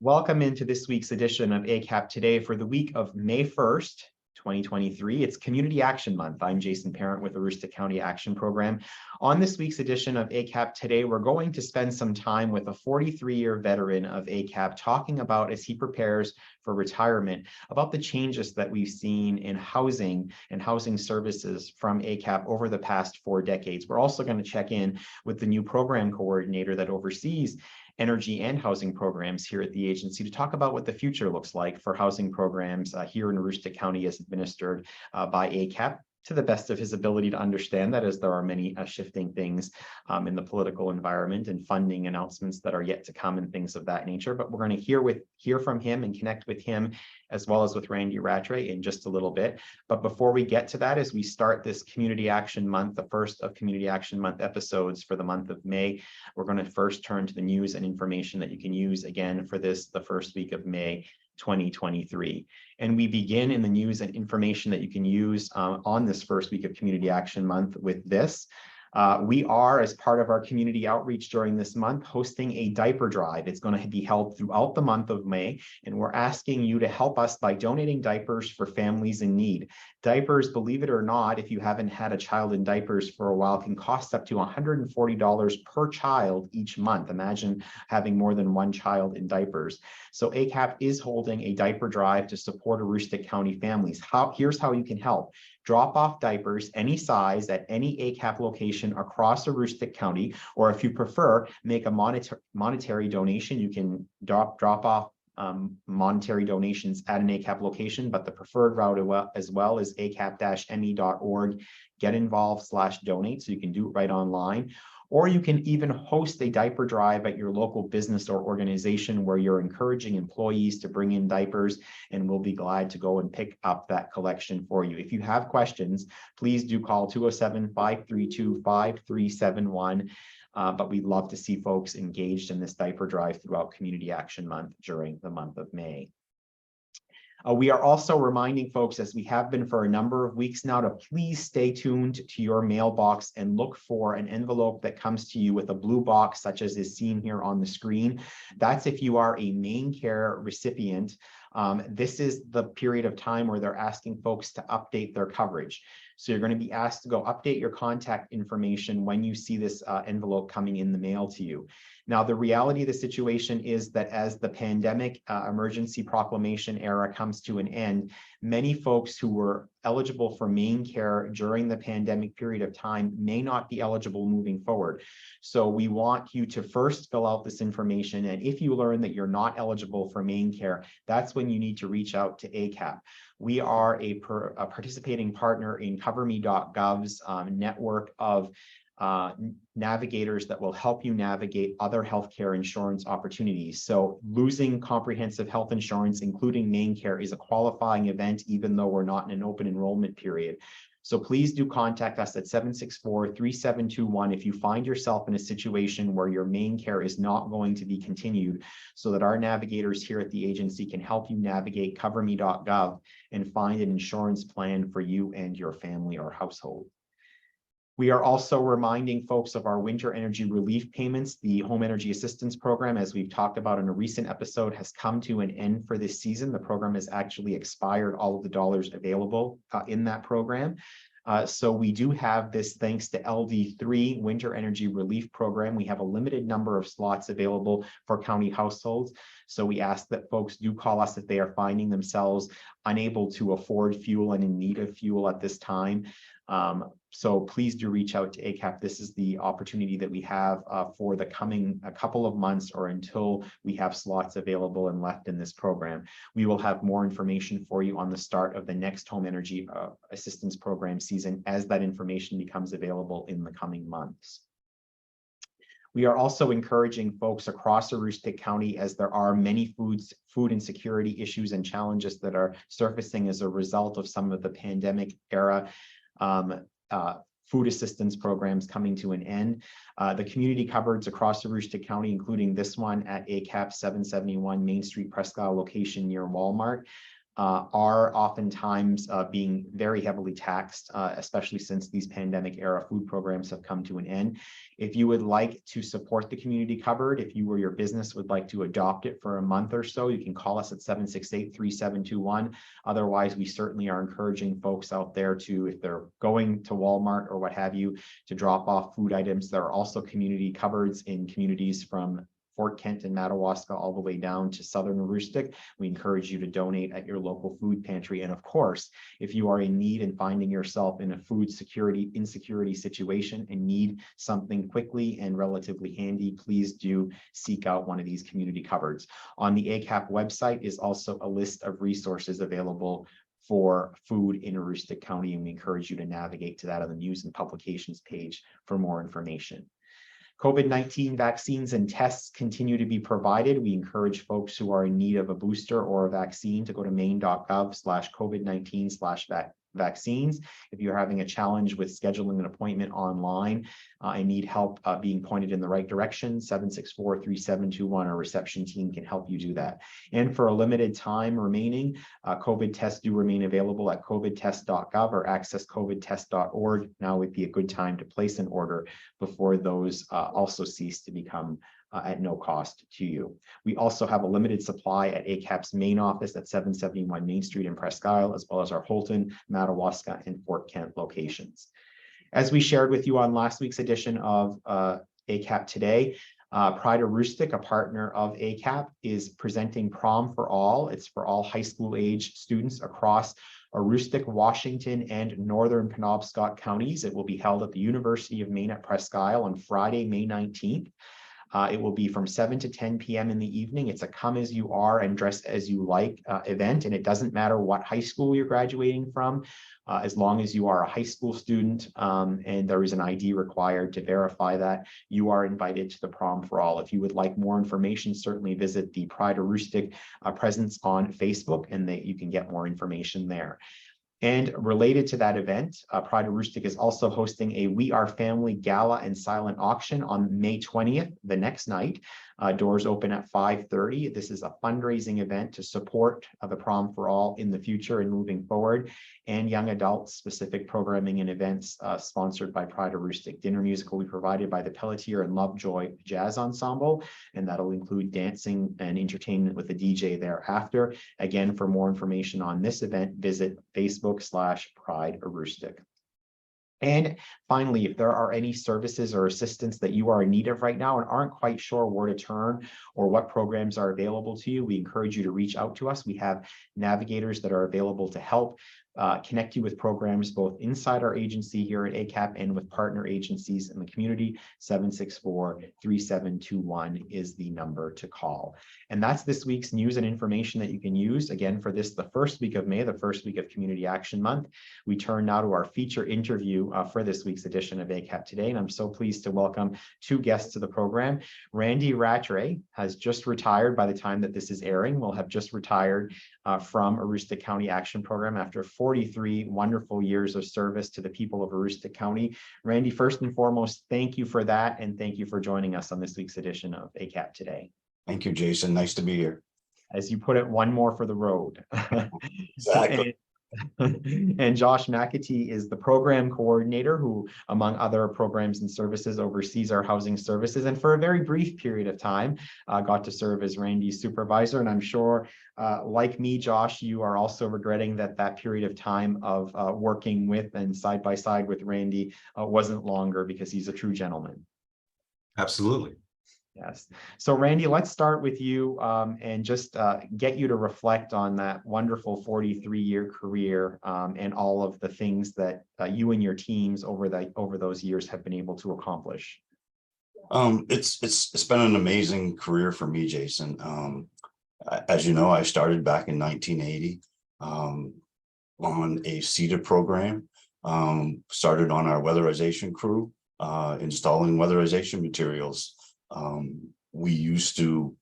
Welcome into this week's edition of ACAP Today for the week of May 1st, 2023. It's Community Action Month. I'm Jason Parent with the Aroostook County Action Program. On this week's edition of ACAP Today, we're going to spend some time with a 43-year veteran of ACAP talking about, as he prepares for retirement, about the changes that we've seen in housing and housing services from ACAP over the past 4 decades. We're also going to check in with the new program coordinator that oversees energy and housing programs here at the agency to talk about what the future looks like for housing programs here in Aroostook County as administered by ACAP, to the best of his ability to understand that, as there are many shifting things in the political environment and funding announcements that are yet to come and things of that nature. But we're going to hear from him and connect with him, as well as with Randy Rattray, in just a little bit. But before we get to that, as we start this Community Action Month, the first of Community Action Month episodes for the month of May, we're going to first turn to the news and information that you can use again for the first week of May 2023. And we begin in the news and information that you can use on this first week of Community Action Month with this. We are, as part of our community outreach during this month, hosting a diaper drive. It's going to be held throughout the month of May, and we're asking you to help us by donating diapers for families in need. Diapers, believe it or not, if you haven't had a child in diapers for a while, can cost up to $140 per child each month. Imagine having more than one child in diapers. So ACAP is holding a diaper drive to support Aroostook County families. Here's how you can help. Drop off diapers any size at any ACAP location across Aroostook County, or if you prefer, make a monetary donation. You can drop off monetary donations at an ACAP location, but the preferred route as well is acap-me.org, get involved/donate, so you can do it right online. Or you can even host a diaper drive at your local business or organization where you're encouraging employees to bring in diapers, and we'll be glad to go and pick up that collection for you. If you have questions, please do call 207-532-5371. But we'd love to see folks engaged in this diaper drive throughout Community Action Month during the month of May. We are also reminding folks, as we have been for a number of weeks now, to please stay tuned to your mailbox and look for an envelope that comes to you with a blue box, such as is seen here on the screen. That's if you are a main care recipient. This is the period of time where they're asking folks to update their coverage. So you're going to be asked to go update your contact information when you see this envelope coming in the mail to you. Now, the reality of the situation is that as the pandemic emergency proclamation era comes to an end, many folks who were eligible for main care during the pandemic period of time may not be eligible moving forward. So we want you to first fill out this information. And if you learn that you're not eligible for main care, that's when you need to reach out to ACAP. We are a participating partner in CoverMe.gov's network of navigators that will help you navigate other healthcare insurance opportunities. So losing comprehensive health insurance, including main care, is a qualifying event, even though we're not in an open enrollment period. So please do contact us at 764-3721 if you find yourself in a situation where your main care is not going to be continued, so that our navigators here at the agency can help you navigate CoverMe.gov and find an insurance plan for you and your family or household. We are also reminding folks of our winter energy relief payments. The Home Energy Assistance Program, as we've talked about in a recent episode, has come to an end for this season. The program has actually expired all of the dollars available in that program. So we do have this, thanks to LD3 Winter Energy Relief Program. We have a limited number of slots available for county households. So we ask that folks do call us if they are finding themselves unable to afford fuel and in need of fuel at this time. So please do reach out to ACAP. This is the opportunity that we have for the coming couple of months, or until we have slots available and left in this program. We will have more information for you on the start of the next Home Energy Assistance Program season as that information becomes available in the coming months. We are also encouraging folks across Aroostook County, as there are many food insecurity issues and challenges that are surfacing as a result of some of the pandemic era food assistance programs coming to an end. The community cupboards across Aroostook County, including this one at ACAP 771 Main Street Presque Isle location near Walmart, are oftentimes being very heavily taxed, especially since these pandemic era food programs have come to an end. If you would like to support the community cupboard, if you or your business would like to adopt it for a month or so, you can call us at 768-3721. Otherwise, we certainly are encouraging folks out there to, if they're going to Walmart or what have you, to drop off food items. There are also community cupboards in communities from Fort Kent and Madawaska all the way down to Southern Aroostook. We encourage you to donate at your local food pantry. And of course, if you are in need and finding yourself in a food security insecurity situation and need something quickly and relatively handy, please do seek out one of these community cupboards. On the ACAP website is also a list of resources available for food in Aroostook County, and we encourage you to navigate to that on the news and publications page for more information. COVID-19 vaccines and tests continue to be provided. We encourage folks who are in need of a booster or a vaccine to go to maine.gov/COVID-19/vaccines. If you're having a challenge with scheduling an appointment online and need help being pointed in the right direction, 764-3721, our reception team can help you do that. And for a limited time remaining, COVID tests do remain available at covidtest.gov or accesscovidtest.org. Now would be a good time to place an order before those also cease to become at no cost to you. We also have a limited supply at ACAP's main office at 771 Main Street in Presque Isle, as well as our Holton, Madawaska, and Fort Kent locations. As we shared with you on last week's edition of ACAP Today, Pride Aroostook, a partner of ACAP, is presenting Prom for All. It's for all high school age students across Aroostook, Washington, and Northern Penobscot counties. It will be held at the University of Maine at Presque Isle on Friday, May 19th. It will be from 7 to 10 p.m. in the evening. It's a come as you are and dress as you like event, and it doesn't matter what high school you're graduating from, as long as you are a high school student and there is an ID required to verify that, you are invited to the Prom for All. If you would like more information, certainly visit the Pride Aroostook presence on Facebook, and you can get more information there. And related to that event, Pride Aroostook is also hosting a We Are Family Gala and Silent Auction on May 20th, the next night. Doors open at 5:30. This is a fundraising event to support the Prom for All in the future and moving forward, and young adults specific programming and events sponsored by Pride Aroostook. Dinner music will be provided by the Pelletier and Lovejoy Jazz Ensemble, and that'll include dancing and entertainment with a DJ thereafter. Again, for more information on this event, visit Facebook/Pride Aroostook. And finally, if there are any services or assistance that you are in need of right now and aren't quite sure where to turn or what programs are available to you, we encourage you to reach out to us. We have navigators that are available to help connect you with programs both inside our agency here at ACAP and with partner agencies in the community. 764-3721 is the number to call. And that's this week's news and information that you can use. Again, for this, the first week of May, the first week of Community Action Month. We turn now to our feature interview for this week's edition of ACAP Today. And I'm so pleased to welcome two guests to the program. Randy Rattray has just retired. By the time that this is airing, will have just retired from Aroostook County Action Program after 43 wonderful years of service to the people of Aroostook County. Randy, first and foremost, thank you for that, and thank you for joining us on this week's edition of ACAP Today. Thank you, Jason. Nice to be here. As you put it, one more for the road. Exactly. And Josh McAtee is the program coordinator who, among other programs and services, oversees our housing services, and for a very brief period of time got to serve as Randy's supervisor. And I'm sure, like me, Josh, you are also regretting that that period of time of working with and side by side with Randy wasn't longer, because he's a true gentleman. Absolutely. Yes. So Randy, let's start with you and just get you to reflect on that wonderful 43-year career and all of the things that you and your teams over those years have been able to accomplish. It's been an amazing career for me, Jason. As you know, I started back in 1980 on a CETA program, started on our weatherization crew, installing weatherization materials. We used to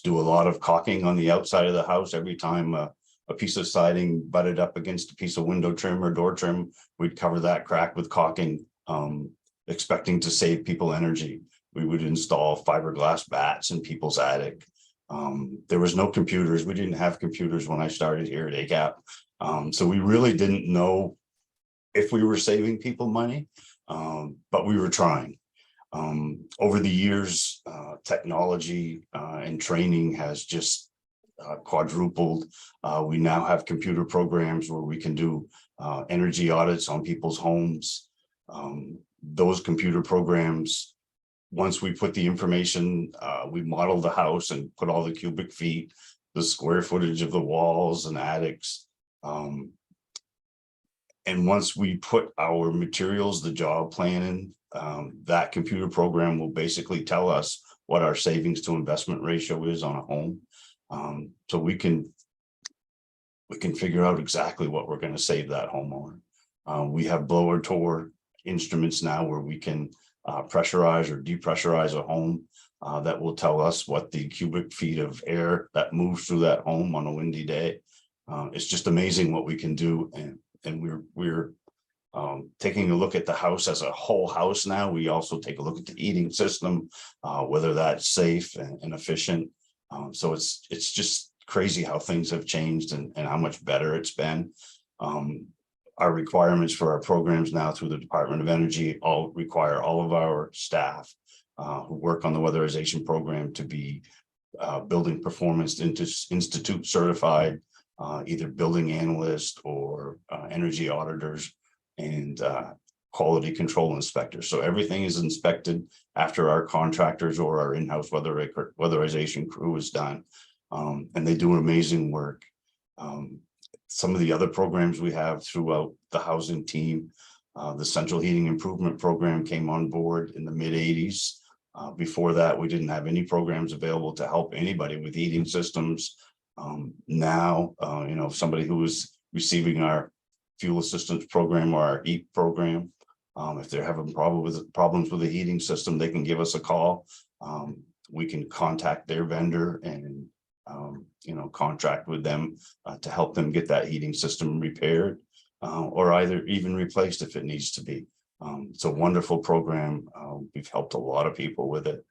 do a lot of caulking on the outside of the house. Every time a piece of siding butted up against a piece of window trim or door trim, we'd cover that crack with caulking, expecting to save people energy. We would install fiberglass bats in people's attic. There was no computers. We didn't have computers when I started here at ACAP. So we really didn't know if we were saving people money, but we were trying. Over the years, technology and training has just quadrupled. We now have computer programs where we can do energy audits on people's homes. Those computer programs, once we put the information, we model the house and put all the cubic feet, the square footage of the walls and attics. And once we put our materials, the job plan in, that computer program will basically tell us what our savings to investment ratio is on a home. So we can figure out exactly what we're going to save that homeowner. We have blower tour instruments now where we can pressurize or depressurize a home that will tell us what the cubic feet of air that moves through that home on a windy day. It's just amazing what we can do, and we're taking a look at the house as a whole house now. We also take a look at the heating system, whether that's safe and efficient. So it's just crazy how things have changed and how much better it's been. Our requirements for our programs now through the Department of Energy all require all of our staff who work on the weatherization program to be building performance institute certified, either building analyst or energy auditors and quality control inspectors. So everything is inspected after our contractors or our in-house weatherization crew is done. And they do amazing work. Some of the other programs we have throughout the housing team, the Central Heating Improvement Program came on board in the mid-'80s. Before that, we didn't have any programs available to help anybody with heating systems. Now, you know, somebody who is receiving our fuel assistance program or our heat program, if they're having problems with the heating system, they can give us a call. We can contact their vendor and you know, contract with them to help them get that heating system repaired or either even replaced if it needs to be. It's a wonderful program. We've helped a lot of people with it.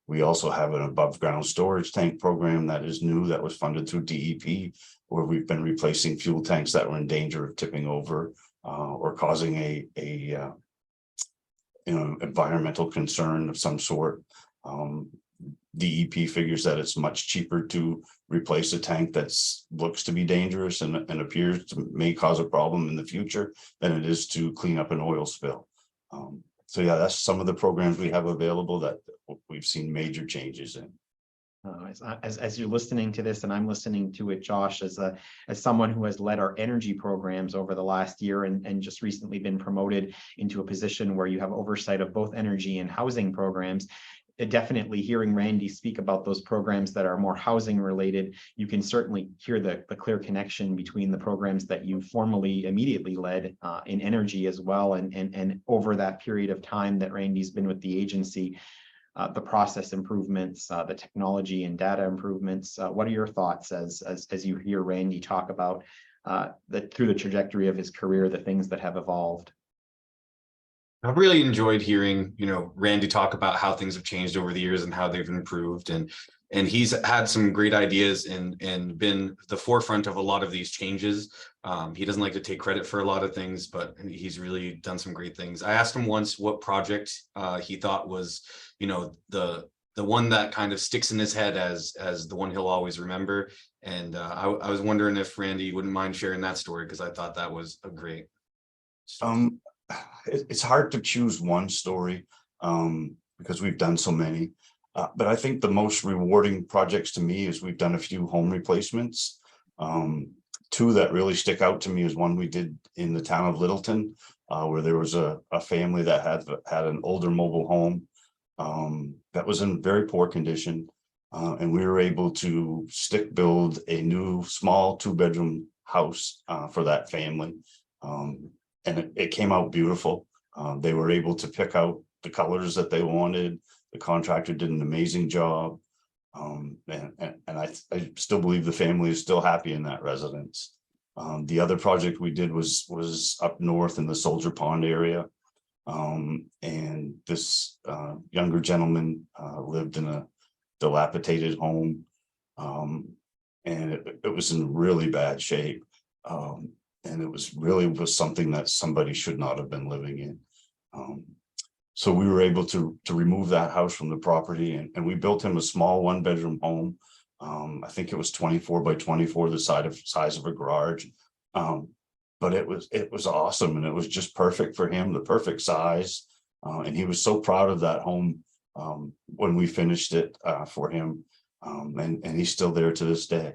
We also have an above ground storage tank program that is new, that was funded through DEP, where we've been replacing fuel tanks that were in danger of tipping over or causing a you know, environmental concern of some sort. DEP figures that it's much cheaper to replace a tank that looks to be dangerous and appears to may cause a problem in the future than it is to clean up an oil spill. So yeah, that's some of the programs we have available that we've seen major changes in. As you're listening to this and I'm listening to it, Josh, as someone who has led our energy programs over the last year and just recently been promoted into a position where you have oversight of both energy and housing programs, definitely hearing Randy speak about those programs that are more housing related, you can certainly hear the clear connection between the programs that you formally immediately led in energy as well. And over that period of time that Randy's been with the agency, the process improvements, the technology and data improvements. What are your thoughts as you hear Randy talk about through the trajectory of his career, the things that have evolved? I've really enjoyed hearing, you know, Randy talk about how things have changed over the years and how they've improved, and he's had some great ideas and been the forefront of a lot of these changes. He doesn't like to take credit for a lot of things, but he's really done some great things. I asked him once what project he thought was, you know, the one that kind of sticks in his head as the one he'll always remember. And I was wondering if Randy wouldn't mind sharing that story, because I thought that was a great story. It's hard to choose one story because we've done so many. But I think the most rewarding projects to me is we've done a few home replacements. Two that really stick out to me is one we did in the town of Littleton, where there was a family that had an older mobile home that was in very poor condition. And we were able to stick build a new small 2-bedroom house for that family. And it came out beautiful. They were able to pick out the colors that they wanted. The contractor did an amazing job. And I still believe the family is still happy in that residence. The other project we did was up north in the Soldier Pond area. And this younger gentleman lived in a dilapidated home. And it was in really bad shape. And it was something that somebody should not have been living in. So we were able to remove that house from the property, and we built him a small 1-bedroom home. I think it was 24 by 24, the size of a garage. But it was awesome, and it was just perfect for him, the perfect size. And he was so proud of that home when we finished it for him. And he's still there to this day.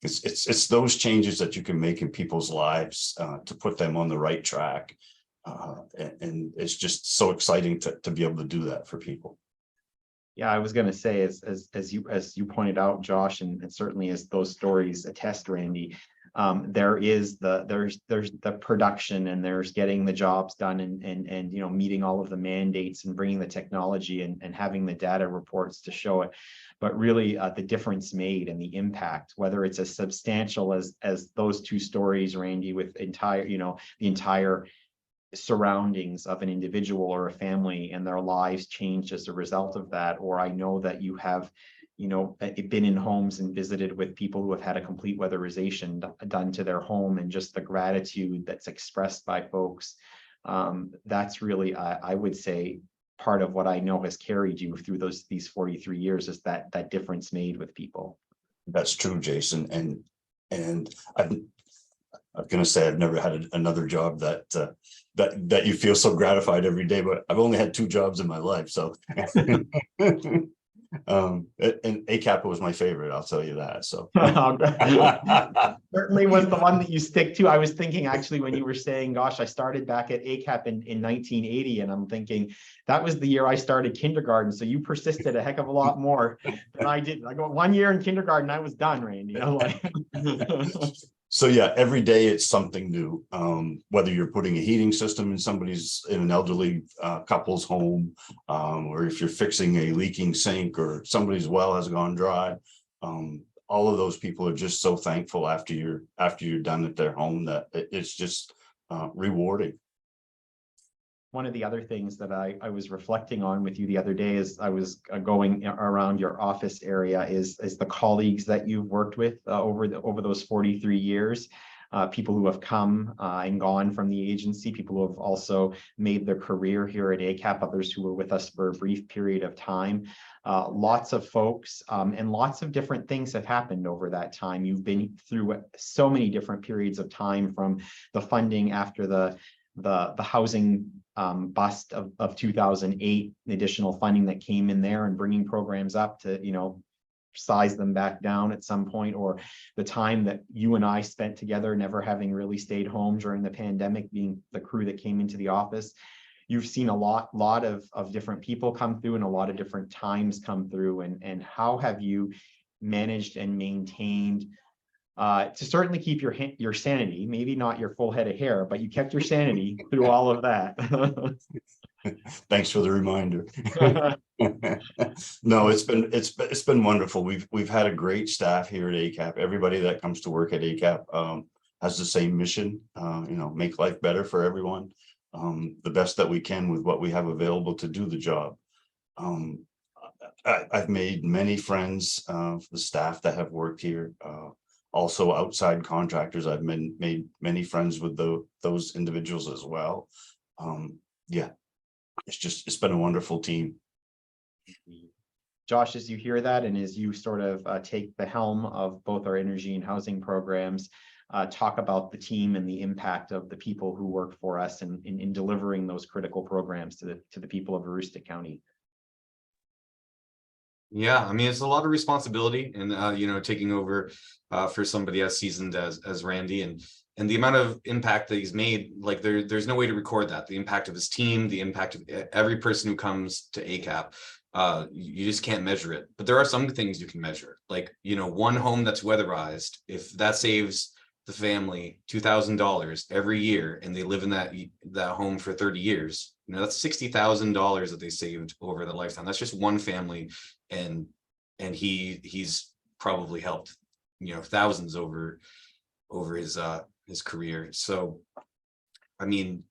It's those changes that you can make in people's lives to put them on the right track. And it's just so exciting to be able to do that for people. Yeah, I was going to say, as you pointed out, Josh, and certainly as those stories attest, Randy, there's the production, and there's getting the jobs done, and you know, meeting all of the mandates and bringing the technology and having the data reports to show it. But really, the difference made and the impact, whether it's as substantial as those two stories, Randy, with the entire surroundings of an individual or a family and their lives changed as a result of that. Or I know that you have, you know, been in homes and visited with people who have had a complete weatherization done to their home, and just the gratitude that's expressed by folks. That's really, I would say, part of what I know has carried you through these 43 years, is that difference made with people. That's true, Jason. And I'm going to say I've never had another job that you feel so gratified every day, but I've only had 2 jobs in my life. So, and ACAP was my favorite, I'll tell you that. So certainly was the one that you stick to. I was thinking, actually, when you were saying, gosh, I started back at ACAP in 1980, and I'm thinking that was the year I started kindergarten. So you persisted a heck of a lot more than I did. I got 1 year in kindergarten, I was done, Randy. You know, like So yeah, every day it's something new. Whether you're putting a heating system in an elderly couple's home, or if you're fixing a leaking sink, or somebody's well has gone dry, all of those people are just so thankful after you're done at their home, that it's just rewarding. One of the other things that I was reflecting on with you the other day, as I was going around your office area, is the colleagues that you've worked with over those 43 years. People who have come and gone from the agency, people who have also made their career here at ACAP, others who were with us for a brief period of time. Lots of folks, and lots of different things have happened over that time. You've been through so many different periods of time, from the funding after the housing bust of 2008, the additional funding that came in there, and bringing programs up to, you know, size them back down at some point, or the time that you and I spent together, never having really stayed home during the pandemic, being the crew that came into the office. You've seen a lot of different people come through, and a lot of different times come through, and how have you managed and maintained to certainly keep your sanity, maybe not your full head of hair, but you kept your sanity through all of that. Thanks for the reminder. No, it's been wonderful. We've had a great staff here at ACAP. Everybody that comes to work at ACAP has the same mission, you know, make life better for everyone, the best that we can with what we have available to do the job. I've made many friends, the staff that have worked here. Also outside contractors, I've made many friends with those individuals as well. Yeah, it's been a wonderful team. Josh, as you hear that, and as you sort of take the helm of both our energy and housing programs, talk about the team and the impact of the people who work for us in delivering those critical programs to the people of Aroostook County. Yeah, I mean, it's a lot of responsibility, and you know, taking over for somebody as seasoned as Randy, and the amount of impact that he's made. Like there's no way to record that. The impact of his team, the impact of every person who comes to ACAP. You just can't measure it. But there are some things you can measure, like, you know, one home that's weatherized. If that saves the family $2,000 every year, and they live in that home for 30 years, you know, that's $60,000 that they saved over the lifetime. That's just one family, and he's probably helped, you know, thousands over his career. So, I mean,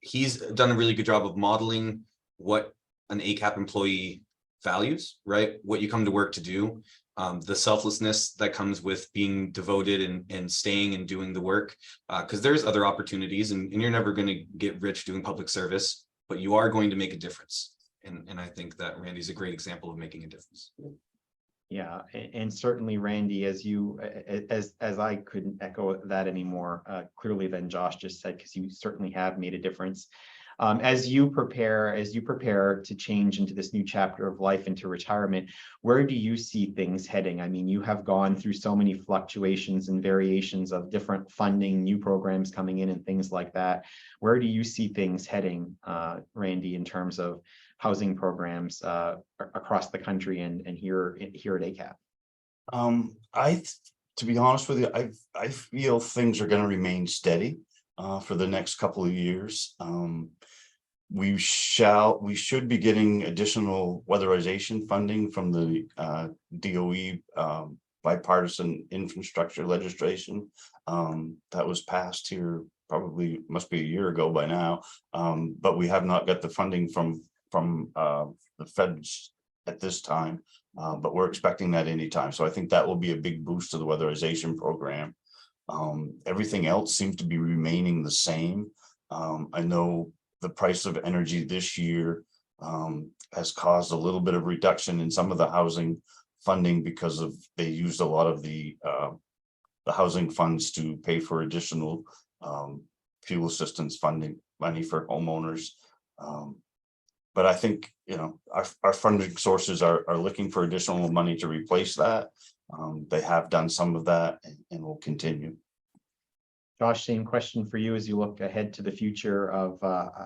he's done a really good job of modeling what an ACAP employee values, right? What you come to work to do, the selflessness that comes with being devoted and staying and doing the work, because there's other opportunities, and you're never going to get rich doing public service, but you are going to make a difference. And I think that Randy's a great example of making a difference. Yeah, and certainly, Randy, as I couldn't echo that anymore clearly than Josh just said, because you certainly have made a difference. As you prepare to change into this new chapter of life, into retirement, where do you see things heading? I mean, you have gone through so many fluctuations and variations of different funding, new programs coming in and things like that. Where do you see things heading, Randy, in terms of housing programs across the country and here at ACAP? To be honest with you, I feel things are going to remain steady for the next couple of years. We should be getting additional weatherization funding from the DOE bipartisan infrastructure legislation that was passed here, probably must be a year ago by now, but we have not got the funding from the feds at this time, but we're expecting that anytime. So I think that will be a big boost to the weatherization program. Everything else seems to be remaining the same. I know the price of energy this year has caused a little bit of reduction in some of the housing funding because they used a lot of the housing funds to pay for additional fuel assistance funding money for homeowners. But I think, our funding sources are looking for additional money to replace that. They have done some of that and will continue. Josh, same question for you as you look ahead to the future of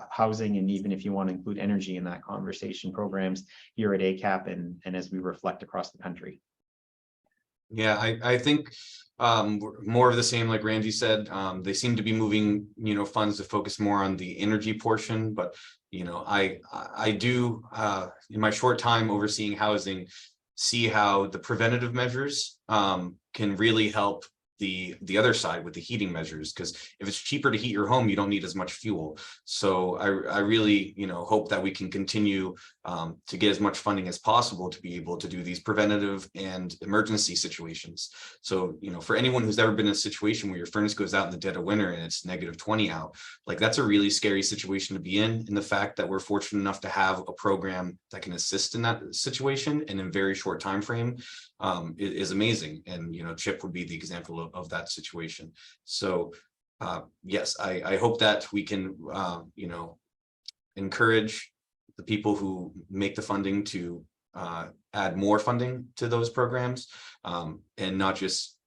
housing, and even if you want to include energy in that conversation, programs here at ACAP and as we reflect across the country. Yeah, I think more of the same, like Randy said. They seem to be moving, funds to focus more on the energy portion, but I do in my short time overseeing housing, see how the preventative measures can really help the other side with the heating measures, because if it's cheaper to heat your home, you don't need as much fuel. So I really hope that we can continue to get as much funding as possible to be able to do these preventative and emergency situations. So for anyone who's ever been in a situation where your furnace goes out in the dead of winter and it's -20 out, like that's a really scary situation to be in. And the fact that we're fortunate enough to have a program that can assist in that situation and in a very short time frame is amazing. And Chip would be the example of that situation. So yes, I hope that we can encourage the people who make the funding to add more funding to those programs, and not just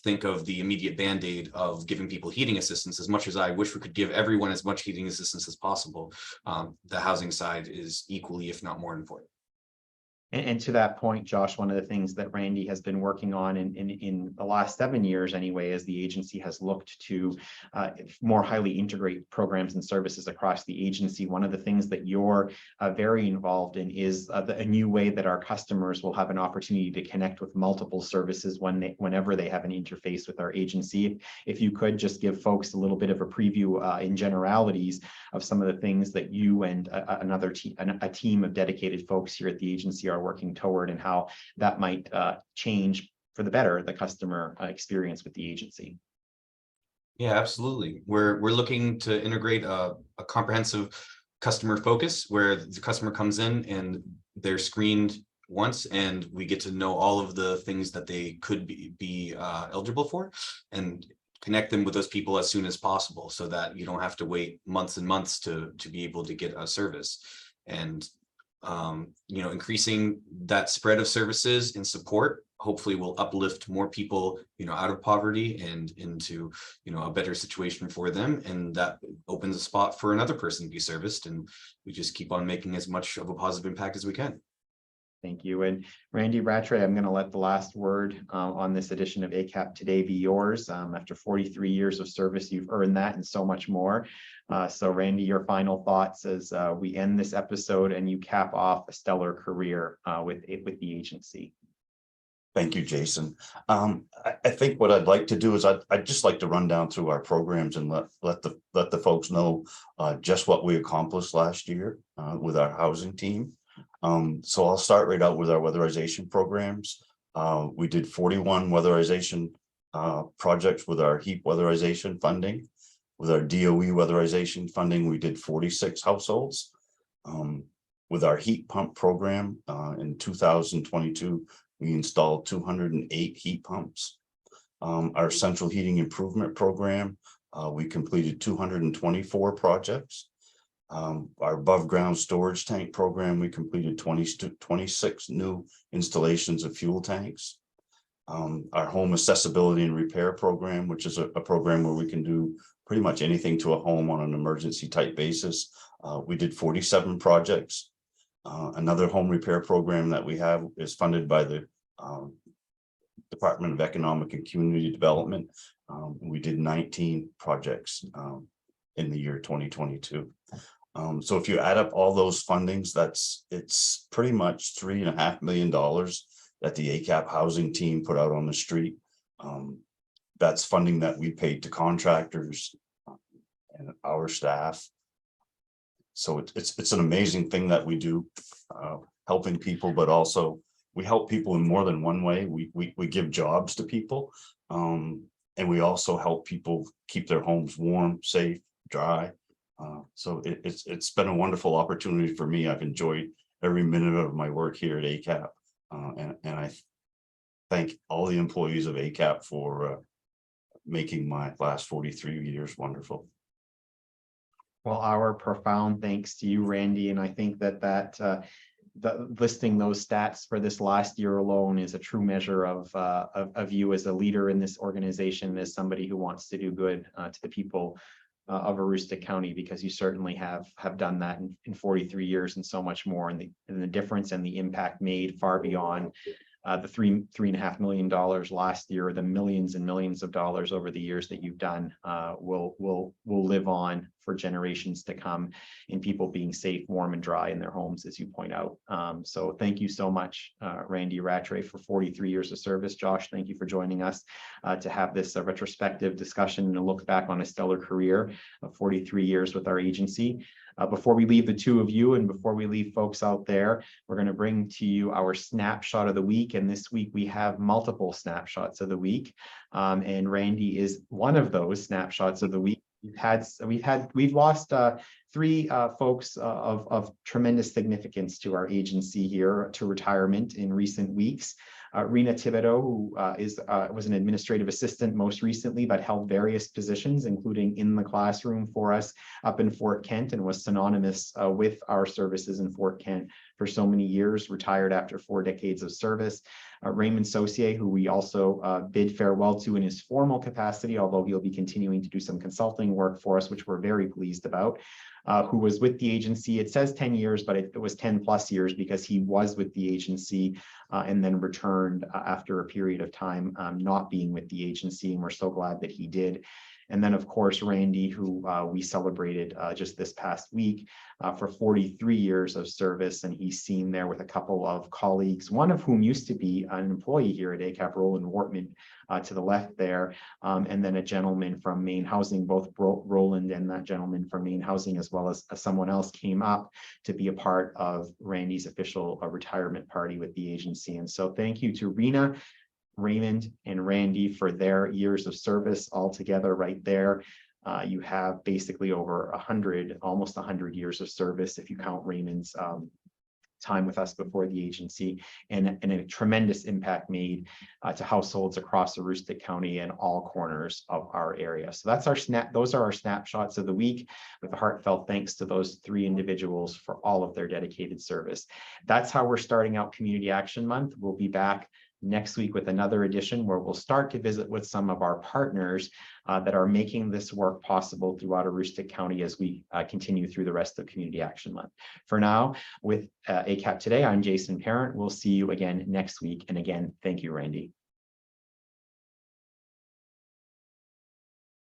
think of the immediate band-aid of giving people heating assistance. As much as I wish we could give everyone as much heating assistance as possible, the housing side is equally, if not more important. And to that point, Josh, one of the things that Randy has been working on in the last 7 years anyway, as the agency has looked to more highly integrate programs and services across the agency, one of the things that you're very involved in is a new way that our customers will have an opportunity to connect with multiple services whenever they have an interface with our agency. If you could just give folks a little bit of a preview in generalities of some of the things that you and a team of dedicated folks here at the agency are working toward, and how that might change for the better the customer experience with the agency. Yeah, absolutely. We're looking to integrate a comprehensive customer focus where the customer comes in and they're screened once, and we get to know all of the things that they could be eligible for, and connect them with those people as soon as possible, so that you don't have to wait months and months to be able to get a service. And increasing that spread of services and support hopefully will uplift more people, out of poverty and into, a better situation for them. And that opens a spot for another person to be serviced. And we just keep on making as much of a positive impact as we can. Thank you. And Randy Rattray, I'm going to let the last word on this edition of ACAP Today be yours. After 43 years of service, you've earned that and so much more. So Randy, your final thoughts as we end this episode and you cap off a stellar career with the agency. Thank you, Jason. I think what I'd like to do is I'd just like to run down through our programs and let the folks know just what we accomplished last year with our housing team. So I'll start right out with our weatherization programs. We did 41 weatherization projects with our heat weatherization funding. With our DOE weatherization funding, we did 46 households. With our heat pump program, in 2022, we installed 208 heat pumps. Our central heating improvement program, we completed 224 projects. Our above ground storage tank program, we completed 26 new installations of fuel tanks. Our home accessibility and repair program, which is a program where we can do pretty much anything to a home on an emergency type basis. We did 47 projects. Another home repair program that we have is funded by the Department of Economic and Community Development. We did 19 projects in the year 2022. So if you add up all those fundings, it's pretty much $3.5 million that the ACAP housing team put out on the street. That's funding that we paid to contractors and our staff. So it's an amazing thing that we do, helping people, but also we help people in more than one way. We give jobs to people, and we also help people keep their homes warm, safe, dry. So it's been a wonderful opportunity for me. I've enjoyed every minute of my work here at ACAP, and I thank all the employees of ACAP for making my last 43 years wonderful. Well, our profound thanks to you, Randy, and I think that listing those stats for this last year alone is a true measure of you as a leader in this organization, as somebody who wants to do good to the people of Aroostook County, because you certainly have done that in 43 years and so much more, and the difference and the impact made far beyond the $3.5 million last year, the millions and millions of dollars over the years that you've done will live on for generations to come in people being safe, warm, and dry in their homes, as you point out. So thank you so much, Randy Rattray, for 43 years of service. Josh, thank you for joining us to have this retrospective discussion and a look back on a stellar career of 43 years with our agency. Before we leave the two of you and before we leave folks out there, we're going to bring to you our snapshot of the week. And this week we have multiple snapshots of the week. And Randy is one of those snapshots of the week. We've lost three folks of tremendous significance to our agency here to retirement in recent weeks. Rena Thibodeau, who was an administrative assistant most recently, but held various positions, including in the classroom for us up in Fort Kent, and was synonymous with our services in Fort Kent for so many years, retired after 4 decades of service. Raymond Saucier, who we also bid farewell to in his formal capacity, although he'll be continuing to do some consulting work for us, which we're very pleased about. Who was with the agency, it says 10 years, but it was 10 plus years because he was with the agency and then returned after a period of time not being with the agency, and we're so glad that he did. And then, of course, Randy, who we celebrated just this past week for 43 years of service, and he's seen there with a couple of colleagues, one of whom used to be an employee here at ACAP, Roland Wortman, to the left there, and then a gentleman from Maine Housing. Both Roland and that gentleman from Maine Housing, as well as someone else, came up to be a part of Randy's official retirement party with the agency. And so thank you to Rena, Raymond, and Randy for their years of service all together right there. You have basically over 100, almost 100 years of service if you count Raymond's time with us before the agency, and a tremendous impact made to households across Aroostook County and all corners of our area. So that's our those are our snapshots of the week, with a heartfelt thanks to those three individuals for all of their dedicated service. That's how we're starting out Community Action Month. We'll be back next week with another edition where we'll start to visit with some of our partners that are making this work possible throughout Aroostook County as we continue through the rest of Community Action Month. For now, with ACAP Today, I'm Jason Parent. We'll see you again next week. And again, thank you, Randy.